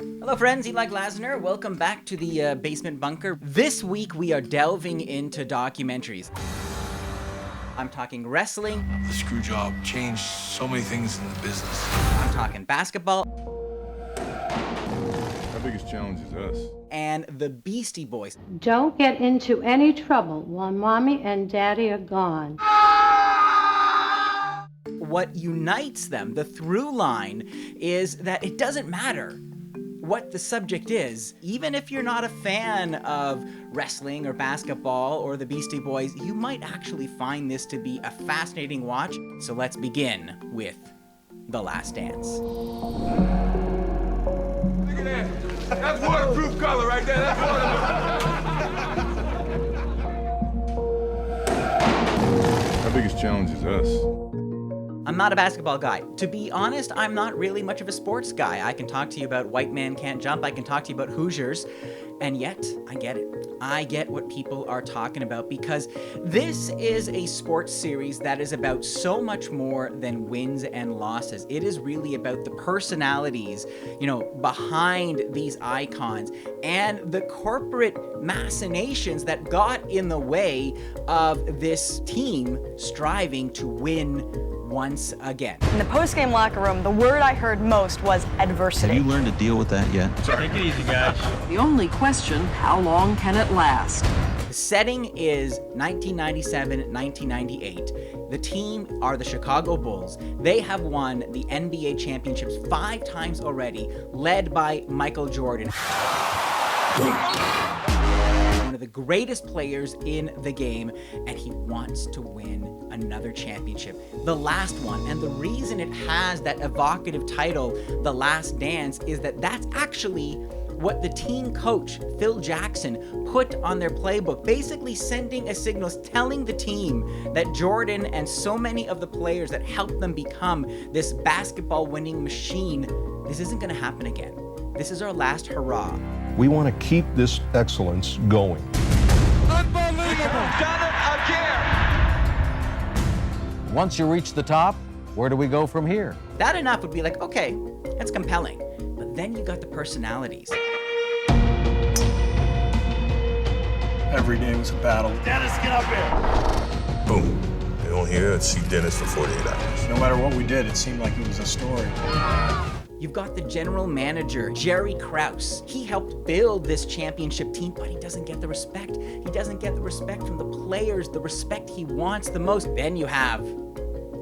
Hello friends, Eli Glasner. Welcome back to the Basement Bunker. This week we are delving into documentaries. I'm talking wrestling. The screw job changed so many things in the business. I'm talking basketball. Our biggest challenge is us. And the Beastie Boys. Don't get into any trouble while Mommy and Daddy are gone. What unites them, the through line, is that it doesn't matter what the subject is. Even if you're not a fan of wrestling or basketball or the Beastie Boys, you might actually find this to be a fascinating watch. So let's begin with The Last Dance. Look at that. That's waterproof color right there. That's waterproof. Our biggest challenge is us. I'm not a basketball guy. To be honest, I'm not really much of a sports guy. I can talk to you about White Man Can't Jump. I can talk to you about Hoosiers. And yet, I get it. I get what people are talking about because this is a sports series that is about so much more than wins and losses. It is really about the personalities, behind these icons and the corporate machinations that got in the way of this team striving to win once again. In the post-game locker room, the word I heard most was adversity. Have you learned to deal with that yet? Sorry. Take it easy, guys. The only question, how long can it last? The setting is 1997-1998. The team are the Chicago Bulls. They have won the NBA championships 5 times already, led by Michael Jordan. One of the greatest players in the game, and he wants to win another championship, the last one. And the reason it has that evocative title, The Last Dance, is that that's actually what the team coach, Phil Jackson, put on their playbook, basically sending a signal, telling the team that Jordan and so many of the players that helped them become this basketball winning machine, this isn't going to happen again. This is our last hurrah. We want to keep this excellence going. Unbelievable! Done it again! Once you reach the top, where do we go from here? That enough would be like, okay, that's compelling. But then you got the personalities. Every day was a battle. Dennis, get up here! Boom. They don't hear and see Dennis for 48 hours. No matter what we did, it seemed like it was a story. You've got the general manager, Jerry Krause. He helped build this championship team, but he doesn't get the respect. He doesn't get the respect from the players, the respect he wants the most. Then you have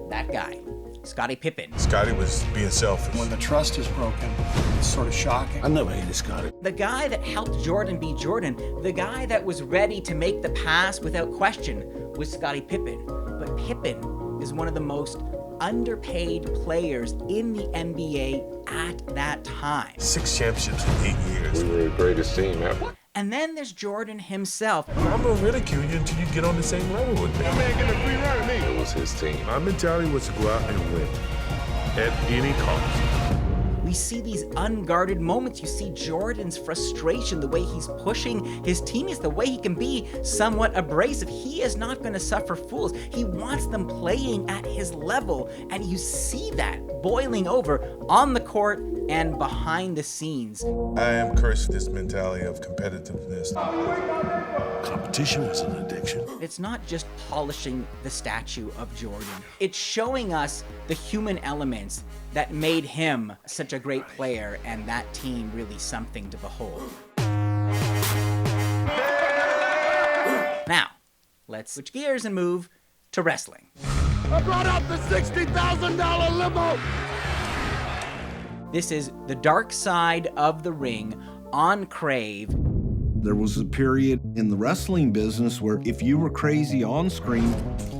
that guy, Scottie Pippen. Scottie was being selfish. When the trust is broken, it's sort of shocking. I never hated Scottie. The guy that helped Jordan be Jordan, the guy that was ready to make the pass without question was Scottie Pippen. But Pippen is one of the most underpaid players in the NBA at that time. 6 championships in 8 years. We were the greatest team ever. And then there's Jordan himself. I'm gonna ridicule you until you get on the same level with me. man getting a free run to me. It was his team. My mentality was to go out and win at any cost. We see these unguarded moments. You see Jordan's frustration, the way he's pushing his teammates, the way he can be somewhat abrasive. He is not going to suffer fools. He wants them playing at his level, and you see that boiling over on the court and behind the scenes. I am cursed with this mentality of competitiveness. Competition was an addiction. It's not just polishing the statue of Jordan. It's showing us the human elements that made him such a great player and that team really something to behold. Now, let's switch gears and move to wrestling. I brought out the $60,000 limo. This is the dark side of the ring on Crave. There was a period in the wrestling business where if you were crazy on screen,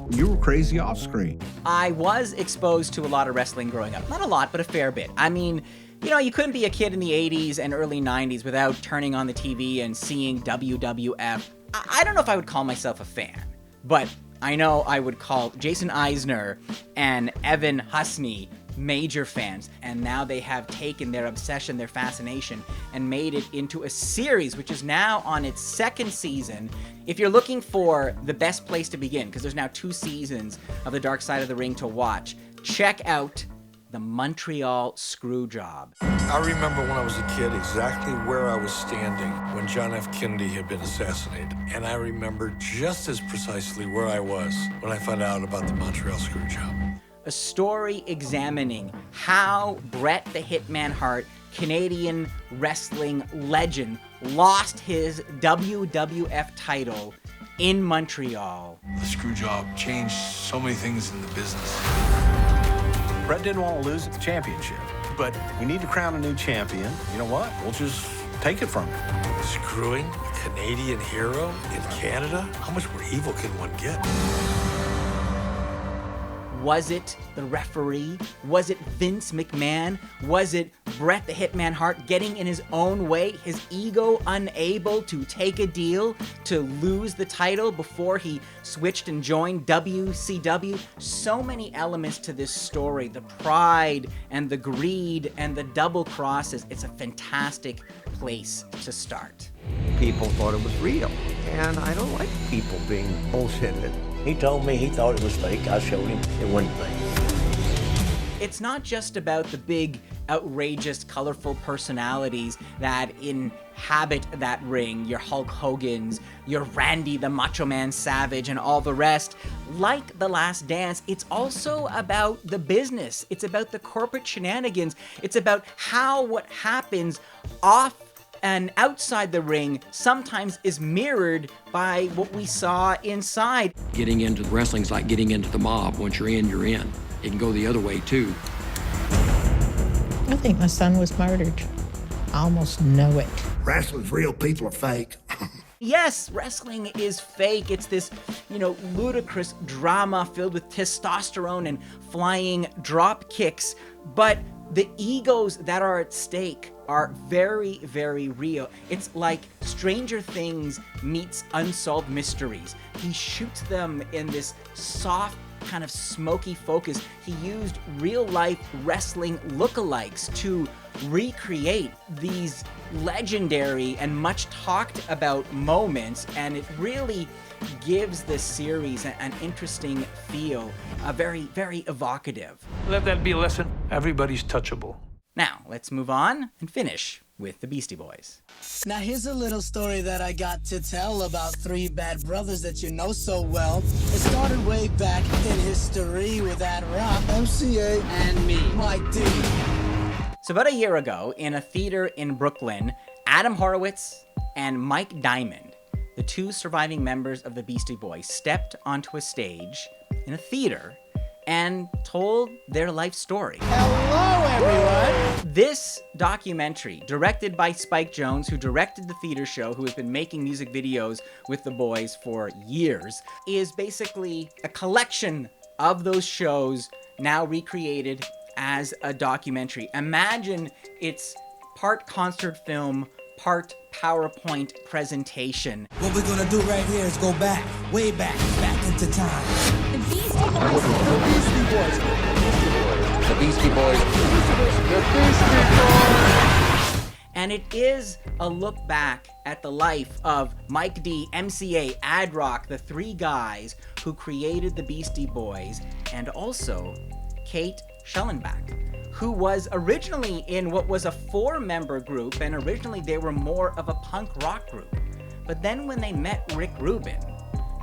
you were crazy off screen. I was exposed to a lot of wrestling growing up. Not a lot, but a fair bit. I mean, you couldn't be a kid in the 80s and early 90s without turning on the TV and seeing WWF. I don't know if I would call myself a fan, but I know I would call Jason Eisner and Evan Husney major fans, and now they have taken their obsession, their fascination, and made it into a series, which is now on its 2nd season. If you're looking for the best place to begin, because there's now 2 seasons of The Dark Side of the Ring to watch, check out the Montreal screw job. I remember when I was a kid exactly where I was standing when John F. Kennedy had been assassinated. And I remember just as precisely where I was when I found out about the Montreal screw job. A story examining how Bret the Hitman Hart, Canadian wrestling legend, lost his WWF title in Montreal. The screw job changed so many things in the business. Bret didn't want to lose the championship, but we need to crown a new champion. You know what? We'll just take it from him. Screwing a Canadian hero in Canada? How much more evil can one get? Was it the referee? Was it Vince McMahon? Was it Bret the Hitman Hart getting in his own way, his ego unable to take a deal to lose the title before he switched and joined WCW? So many elements to this story, the pride and the greed and the double crosses. It's a fantastic place to start. People thought it was real, and I don't like people being bullshitted. He told me he thought it was fake. I showed him it wasn't fake. It's not just about the big, outrageous, colorful personalities that inhabit that ring, your Hulk Hogan's, your Randy the Macho Man Savage, and all the rest. Like The Last Dance, it's also about the business. It's about the corporate shenanigans. It's about how what happens off and outside the ring sometimes is mirrored by what we saw inside. Getting into wrestling's like getting into the mob. Once you're in, you're in. It can go the other way, too. I think my son was murdered. I almost know it. Wrestling's real, people are fake. Yes, wrestling is fake. It's this, ludicrous drama filled with testosterone and flying drop kicks. But the egos that are at stake are very, very real. It's like Stranger Things meets Unsolved Mysteries. He shoots them in this soft, kind of smoky focus. He used real-life wrestling lookalikes to recreate these legendary and much talked about moments, and it really gives this series an interesting feel, very, very evocative. Let that be a lesson. Everybody's touchable. Now, let's move on and finish with the Beastie Boys. Now, here's a little story that I got to tell about three bad brothers that you know so well. It started way back in history with Ad Rock, MCA, and me, Mike D. So about a year ago, in a theater in Brooklyn, Adam Horowitz and Mike Diamond, the two surviving members of the Beastie Boys, stepped onto a stage in a theater and told their life story. Hello, everyone! This documentary, directed by Spike Jonze, who directed the theater show, who has been making music videos with the boys for years, is basically a collection of those shows now recreated as a documentary. Imagine it's part concert film, part PowerPoint presentation. What we're gonna do right here is go back, way back into time. The Beastie Boys. The Beastie Boys. The Beastie Boys. The Beastie Boys. And it is a look back at the life of Mike D, MCA, Ad Rock, the three guys who created the Beastie Boys, and also Kate Schellenbach, who was originally in what was a 4-member group, and originally they were more of a punk rock group. But then when they met Rick Rubin,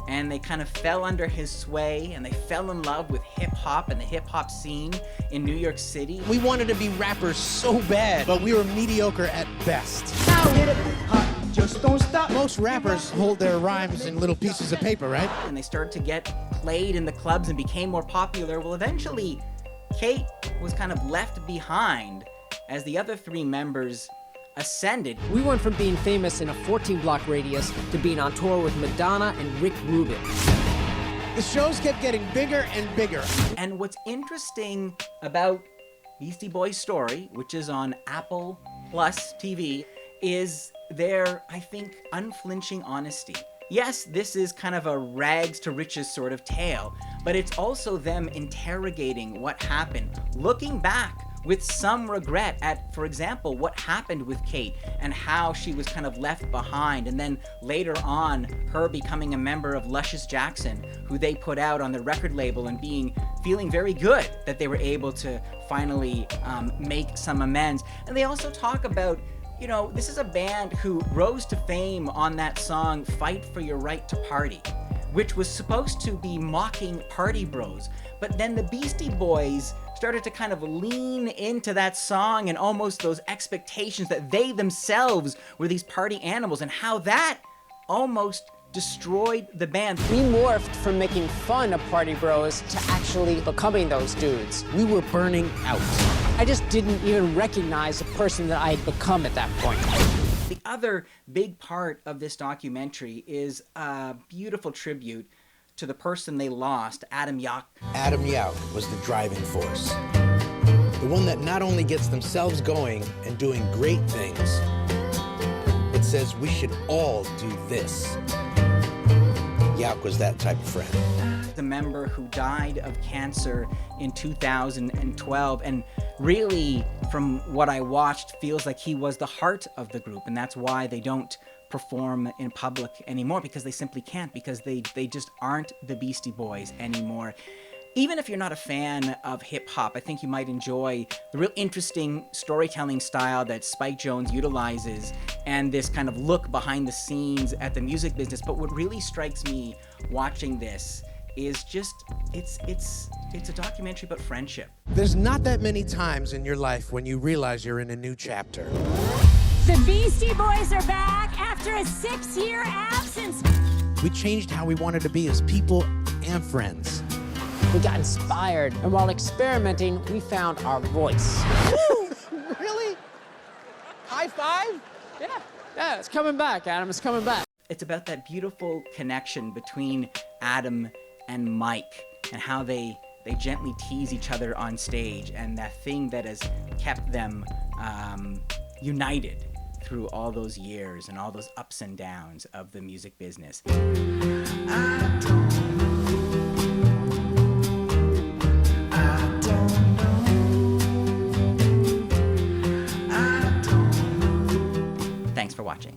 and they kind of fell under his sway, and they fell in love with hip-hop and the hip-hop scene in New York City. We wanted to be rappers so bad, but we were mediocre at best. Now hit it hot, just don't stop. Most rappers hold their rhymes in little pieces of paper, right? And they started to get played in the clubs and became more popular. Well, eventually, Kate was kind of left behind as the other 3 members ascended. We went from being famous in a 14-block radius to being on tour with Madonna and Rick Rubin. The shows kept getting bigger and bigger. And what's interesting about Beastie Boys' story, which is on Apple Plus TV, is their, I think, unflinching honesty. Yes, this is kind of a rags to riches sort of tale, but it's also them interrogating what happened, looking back with some regret at, for example, what happened with Kate and how she was kind of left behind, and then later on her becoming a member of Luscious Jackson, who they put out on the record label, and feeling very good that they were able to finally make some amends. And they also talk about, you know, this is a band who rose to fame on that song Fight for Your Right to Party, which was supposed to be mocking party bros. But then the Beastie Boys started to kind of lean into that song and almost those expectations that they themselves were these party animals, and how that almost destroyed the band. We morphed from making fun of party bros to actually becoming those dudes. We were burning out. I just didn't even recognize the person that I had become at that point. The other big part of this documentary is a beautiful tribute to the person they lost, Adam Yauch. Adam Yauch was the driving force. The one that not only gets themselves going and doing great things, but says we should all do this. Yauch was that type of friend. The member who died of cancer in 2012, and really, from what I watched, feels like he was the heart of the group, and that's why they don't perform in public anymore, because they simply can't, because they just aren't the Beastie Boys anymore. Even if you're not a fan of hip-hop, I think you might enjoy the real interesting storytelling style that Spike Jonze utilizes, and this kind of look behind the scenes at the music business. But what really strikes me watching this is just, it's a documentary about friendship. There's not that many times in your life when you realize you're in a new chapter. The Beastie Boys are back after a 6-year absence. We changed how we wanted to be as people and friends. We got inspired, and while experimenting, we found our voice. Really? High five? Yeah, it's coming back, Adam, it's coming back. It's about that beautiful connection between Adam and Mike, and how they gently tease each other on stage, and that thing that has kept them united through all those years and all those ups and downs of the music business. Thanks for watching.